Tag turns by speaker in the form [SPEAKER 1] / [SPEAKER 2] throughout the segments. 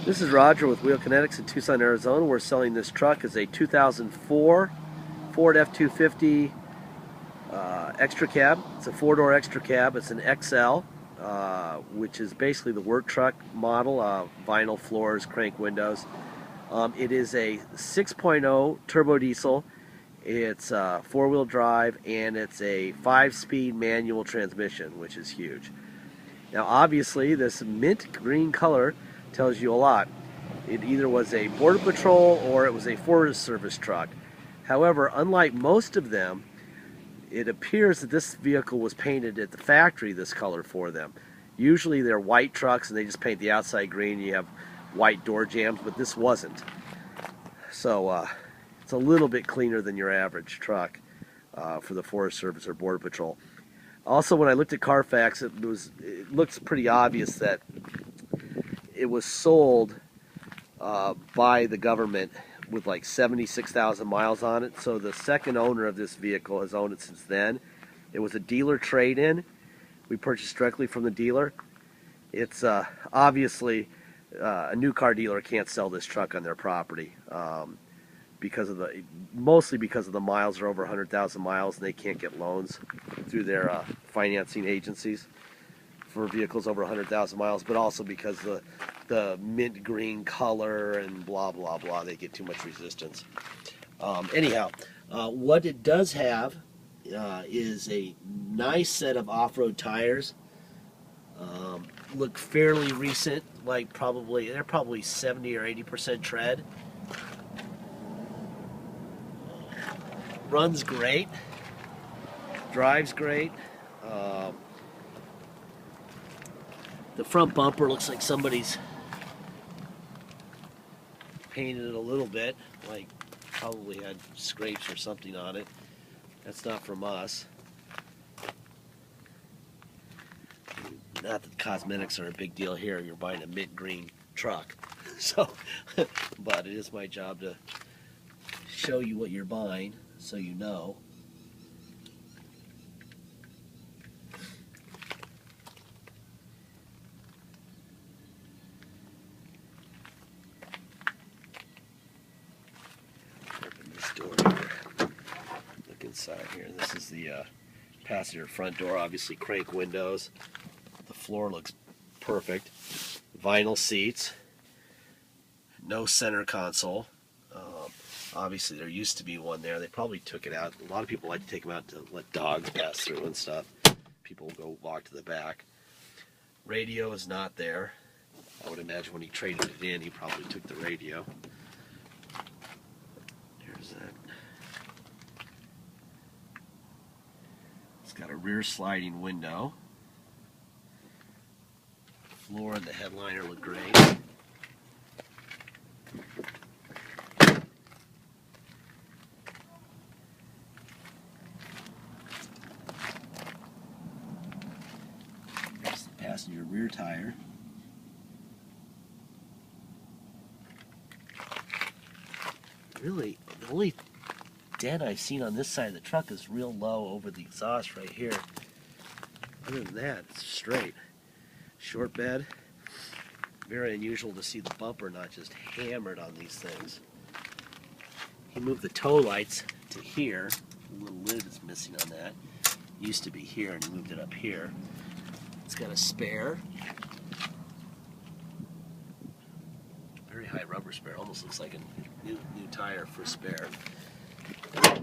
[SPEAKER 1] This is Roger with Wheel Kinetics in Tucson, Arizona. We're selling this truck as a 2004 Ford F-250 extra cab. It's a four-door extra cab. It's an XL, which is basically the work truck model. Vinyl floors, crank windows. It is a 6.0 turbo diesel. It's four-wheel drive, and it's a 5-speed manual transmission, which is huge. Now, obviously, this mint green color tells you a lot. It either was a Border Patrol or it was a Forest Service truck. However, unlike most of them, it appears that this vehicle was painted at the factory this color for them. Usually they're white trucks and they just paint the outside green and you have white door jambs, but this wasn't. So it's a little bit cleaner than your average truck for the Forest Service or Border Patrol. Also, when I looked at Carfax, it looks pretty obvious that it was sold by the government with like 76,000 miles on it. So the second owner of this vehicle has owned it since then. It was a dealer trade-in. We purchased directly from the dealer. It's obviously a new car dealer can't sell this truck on their property mostly because of the miles are over 100,000 miles and they can't get loans through their financing agencies for vehicles over 100,000 miles, but also because the mint green color and blah blah blah, they get too much resistance. Anyhow, what it does have is a nice set of off-road tires. Look fairly recent, like they're probably 70 or 80% tread. Runs great, drives great. The front bumper looks like somebody's painted it a little bit, like probably had scrapes or something on it. That's not from us. Not that cosmetics are a big deal here. You're buying a mint green truck. So, but it is my job to show you what you're buying so you know. Open this door here. Look inside here. This is the passenger front door. Obviously crank windows. The floor looks perfect. Vinyl seats. No center console. Obviously there used to be one there. They probably took it out. A lot of people like to take them out to let dogs pass through and stuff. People go walk to the back. Radio is not there. I would imagine when he traded it in, he probably took the radio. There's that. It's got a rear sliding window. The floor and the headliner look great. There's the passenger rear tire. Really, the only dent I've seen on this side of the truck is real low over the exhaust right here. Other than that, it's straight. Short bed. Very unusual to see the bumper not just hammered on these things. He moved the tow lights to here. The little lid is missing on that. Used to be here and he moved it up here. It's got a spare. Very high rubber spare. Almost looks like a new tire for spare. The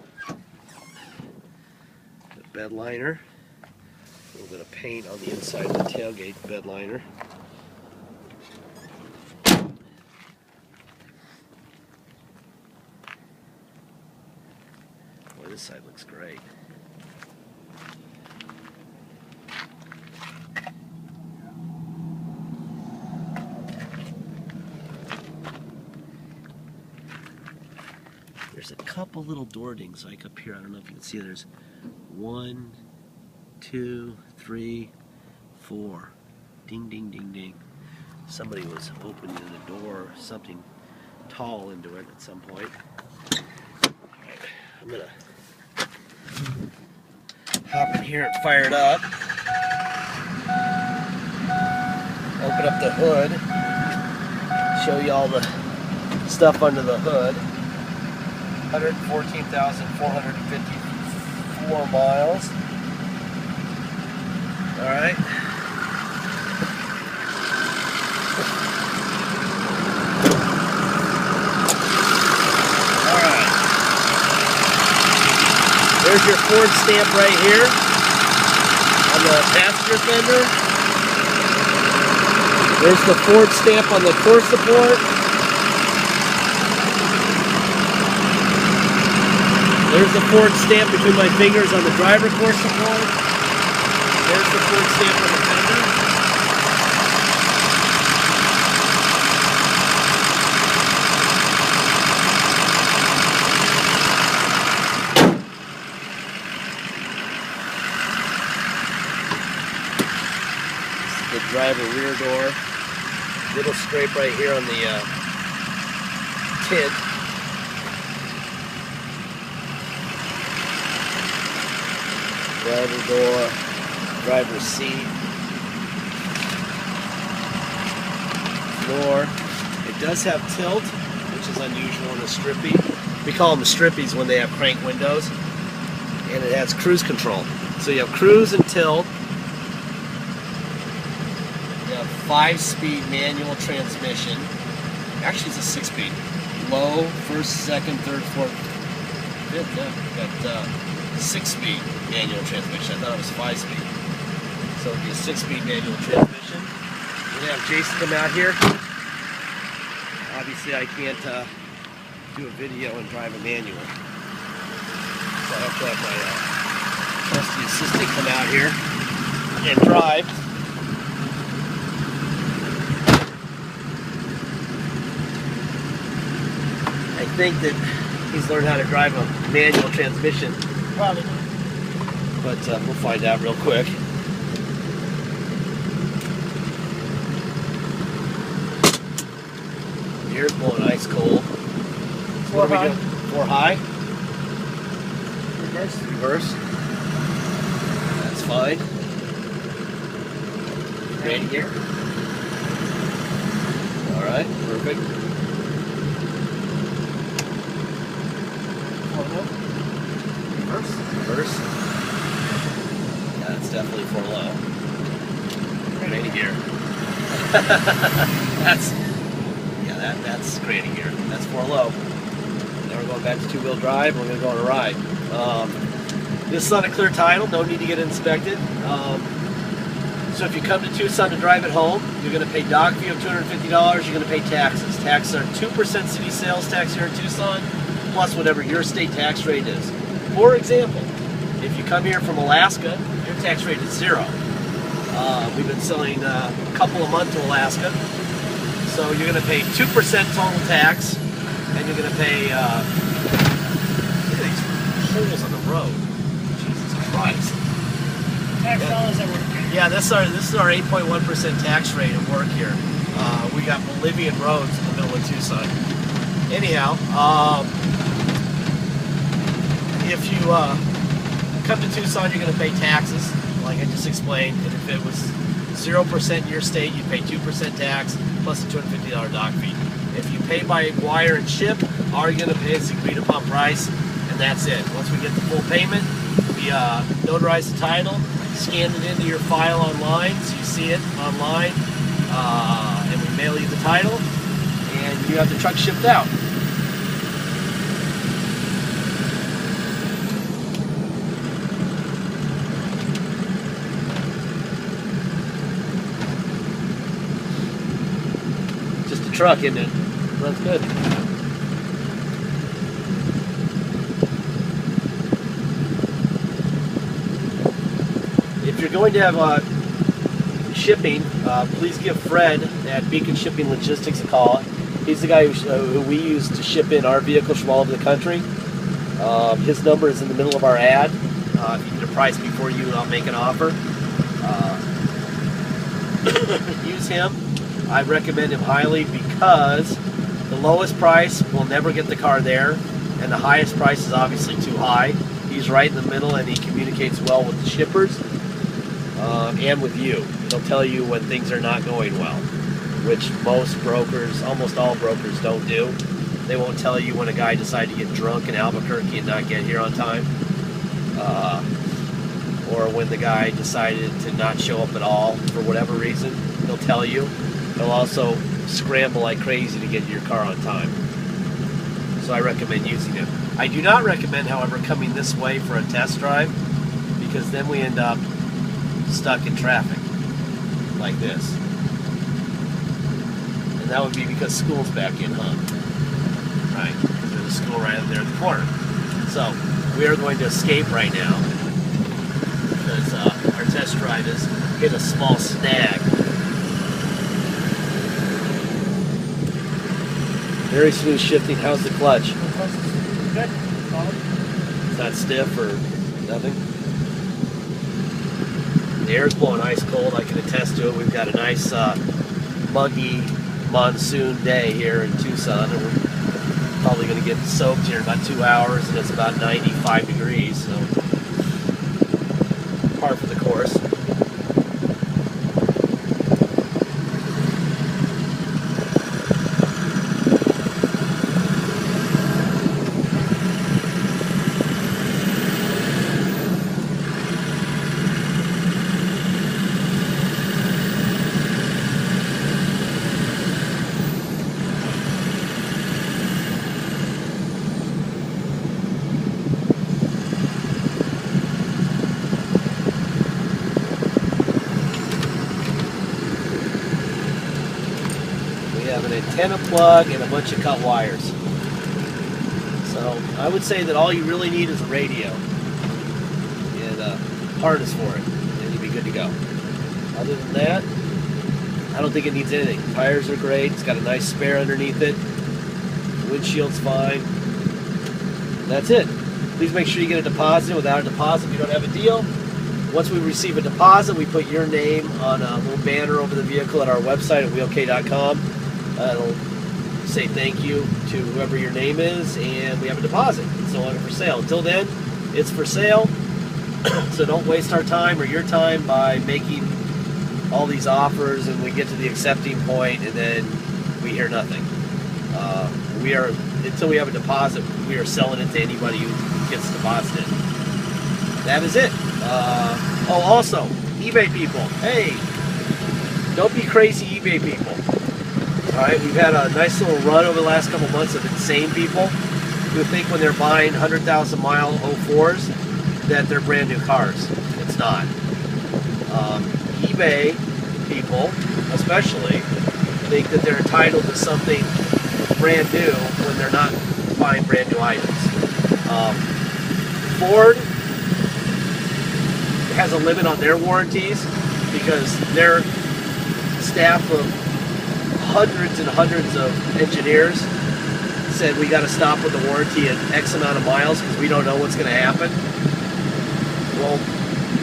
[SPEAKER 1] bed liner. A little bit of paint on the inside of the tailgate bed liner. Boy, this side looks great. There's a couple little door dings like up here. I don't know if you can see. There's 1, 2, 3, 4. Ding, ding, ding, ding. Somebody was opening the door, something tall into it at some point. Alright, I'm gonna hop in here and fire it up. Open up the hood. Show you all the stuff under the hood. 114,454 miles. All right. There's your Ford stamp right here on the passenger fender. There's the Ford stamp on the core support. There's the Ford stamp between my fingers on the driver core support. There's the Ford stamp on the fender. The driver rear door, little scrape right here on the tint. Driver door, driver's seat, floor. It does have tilt, which is unusual in a Strippy. We call them Strippies when they have crank windows. And it has cruise control. So you have cruise and tilt. 5-speed manual transmission. Actually, it's a 6-speed. Low, first, second, third, fourth, fifth. Yeah, got 6-speed manual transmission. I thought it was 5-speed. So it'd be a 6-speed manual transmission. We're gonna have Jason come out here. Obviously, I can't do a video and drive a manual. So I have to have my trusty assistant come out here and drive. I think that he's learned how to drive a manual transmission. Probably. But we'll find out real quick. Here's blowing ice cold.
[SPEAKER 2] Four high.
[SPEAKER 1] 4 high.
[SPEAKER 2] Reverse.
[SPEAKER 1] Reverse. That's fine. Ready here. Alright, perfect.
[SPEAKER 2] Reverse.
[SPEAKER 1] Reverse. Yeah, that's definitely 4 low. Ready gear. That's grading gear. That's 4 low. Now we're going back to 2-wheel drive. We're going to go on a ride. This is on a clear title. No need to get inspected. So if you come to Tucson to drive it home, you're going to pay dock fee of $250. You're going to pay taxes. Taxes are 2% city sales tax here in Tucson, plus whatever your state tax rate is. For example, if you come here from Alaska, your tax rate is 0. We've been selling a couple a month to Alaska. So you're going to pay 2% total tax, and you're going to pay, look at these holes on the road. Jesus Christ.
[SPEAKER 2] Tax dollars that work.
[SPEAKER 1] Yeah, this is our 8.1% tax rate at work here. We got Bolivian roads in the middle of Tucson. Anyhow, if you come to Tucson, you're going to pay taxes, like I just explained. And if it was 0% in your state, you pay 2% tax plus a $250 dock fee. If you pay by wire and ship, all you're going to pay is the agreed upon price, and that's it. Once we get the full payment, we notarize the title, scan it into your file online, so you see it online, and we mail you the title, and you have the truck shipped out. Just a truck, isn't it? Runs good. If you're going to have shipping, please give Fred at Beacon Shipping Logistics a call. He's the guy who we use to ship in our vehicles from all over the country. His number is in the middle of our ad. If you need a price before you make an offer, use him. I recommend him highly because the lowest price will never get the car there, and the highest price is obviously too high. He's right in the middle, and he communicates well with the shippers and with you. He'll tell you when things are not going well. which most brokers, almost all brokers, don't do. They won't tell you when a guy decided to get drunk in Albuquerque and not get here on time, or when the guy decided to not show up at all for whatever reason. He'll tell you. He'll also scramble like crazy to get your car on time. So I recommend using it. I do not recommend, however, coming this way for a test drive, because then we end up stuck in traffic like this. And that would be because school's back in, huh? Right, because there's a school right there in the corner. So we are going to escape right now because our test drive has hit a small snag. Very smooth shifting. How's the clutch?
[SPEAKER 2] Good. Solid.
[SPEAKER 1] It's not stiff or nothing. The air's blowing ice cold. I can attest to it. We've got a nice muggy monsoon day here in Tucson, and we're probably going to get soaked here in about 2 hours, and it's about 95 degrees, so par for the course. An antenna plug and a bunch of cut wires. So I would say that all you really need is a radio and a harness for it, and you'll be good to go. Other than that, I don't think it needs anything. Tires are great. It's got a nice spare underneath it. Windshield's fine. That's it. Please make sure you get a deposit. Without a deposit, we don't have a deal. Once we receive a deposit, we put your name on a little banner over the vehicle at our website at wheelk.com. It'll say thank you to whoever your name is, and we have a deposit. It's no longer for sale. Until then, it's for sale. So don't waste our time or your time by making all these offers, and we get to the accepting point, and then we hear nothing. Until we have a deposit, we are selling it to anybody who gets deposited. That is it. Also, eBay people. Hey, don't be crazy eBay people. Alright, we've had a nice little run over the last couple months of insane people who think when they're buying 100,000 mile 04s that they're brand new cars. It's not. eBay people, especially, think that they're entitled to something brand new when they're not buying brand new items. Ford has a limit on their warranties because their staff of hundreds and hundreds of engineers said we got to stop with the warranty at X amount of miles because we don't know what's going to happen. Well,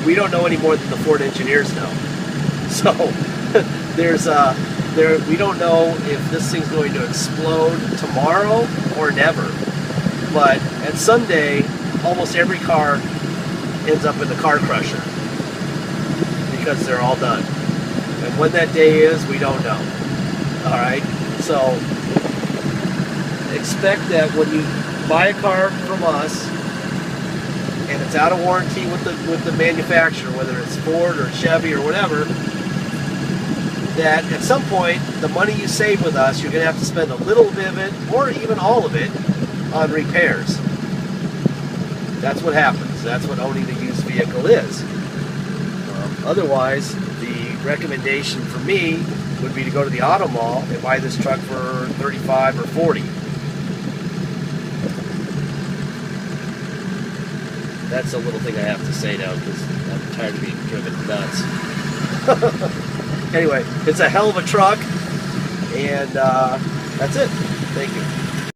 [SPEAKER 1] we don't know any more than the Ford engineers know. So we don't know if this thing's going to explode tomorrow or never. But at someday, almost every car ends up in the car crusher because they're all done. And when that day is, we don't know. Alright, so expect that when you buy a car from us and it's out of warranty with the manufacturer, whether it's Ford or Chevy or whatever, that at some point the money you save with us, you're going to have to spend a little bit of it or even all of it on repairs. That's what happens. That's what owning a used vehicle is. Otherwise, the recommendation for me would be to go to the auto mall and buy this truck for $35 or $40. That's a little thing I have to say now because I'm tired of being driven nuts. Anyway, it's a hell of a truck, and that's it. Thank you.